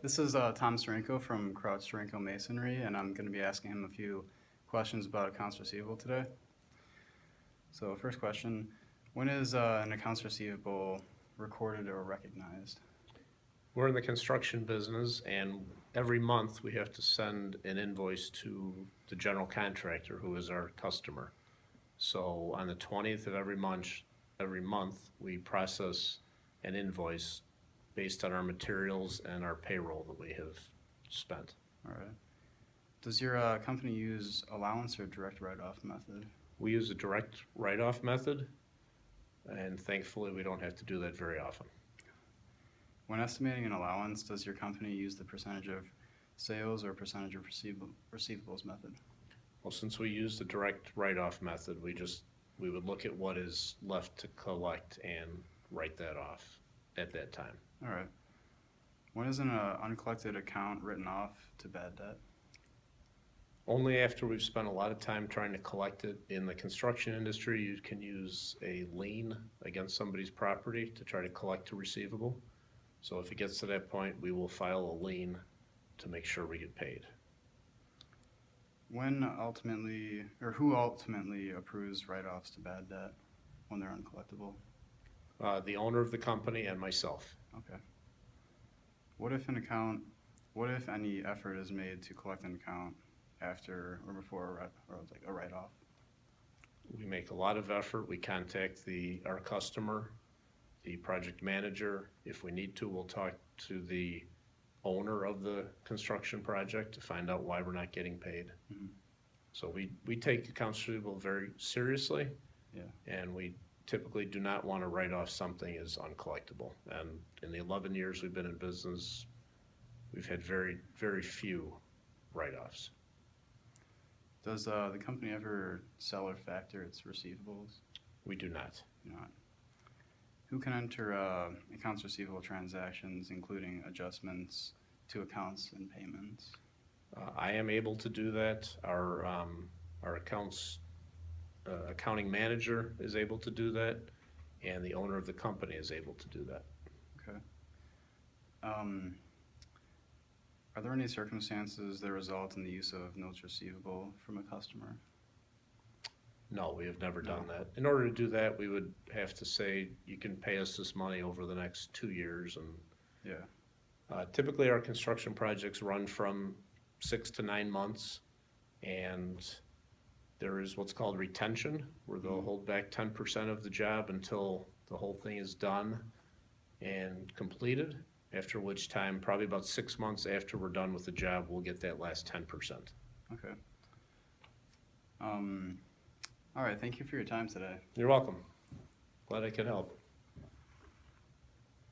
This is Tom Seranko from Seranko Masonry, and I'm going to be asking him a few questions about accounts receivable today. So, first question, when is an accounts receivable recorded or recognized? We're in the construction business, and every month we have to send an invoice to the general contractor, who is our customer. So on the 20th of every month, we process an invoice based on our materials and our payroll that we have spent. All right. Does your company use allowance or direct write-off method? We use a direct write-off method, and thankfully we don't have to do that very often. When estimating an allowance, does your company use the percentage of sales or percentage of receivables method? Well, since we use the direct write-off method, we would look at what is left to collect and write that off at that time. All right. When is an uncollected account written off to bad debt? Only after we've spent a lot of time trying to collect it. In the construction industry, you can use a lien against somebody's property to try to collect a receivable. So if it gets to that point, we will file a lien to make sure we get paid. When ultimately, or who ultimately approves write-offs to bad debt when they're uncollectible? The owner of the company and myself. Okay. What if any effort is made to collect an account after or before a write-off? We make a lot of effort. We contact our customer, the project manager. If we need to, we'll talk to the owner of the construction project to find out why we're not getting paid. Mm-hmm. So we take accounts receivable very seriously, and we typically do not want to write off something as uncollectible. And in the 11 years we've been in business, we've had very, very few write-offs. Does the company ever sell or factor its receivables? We do not. Not. Who can enter accounts receivable transactions, including adjustments to accounts and payments? I am able to do that. Our accounting manager is able to do that, and the owner of the company is able to do that. Okay. Are there any circumstances that result in the use of notes receivable from a customer? No, we have never done that. In order to do that, we would have to say, you can pay us this money over the next 2 years. And typically our construction projects run from 6 to 9 months, and there is what's called retention, where they'll hold back 10% of the job until the whole thing is done and completed, after which time, probably about 6 months after we're done with the job, we'll get that last 10%. Okay. All right, thank you for your time today. You're welcome. Glad I could help.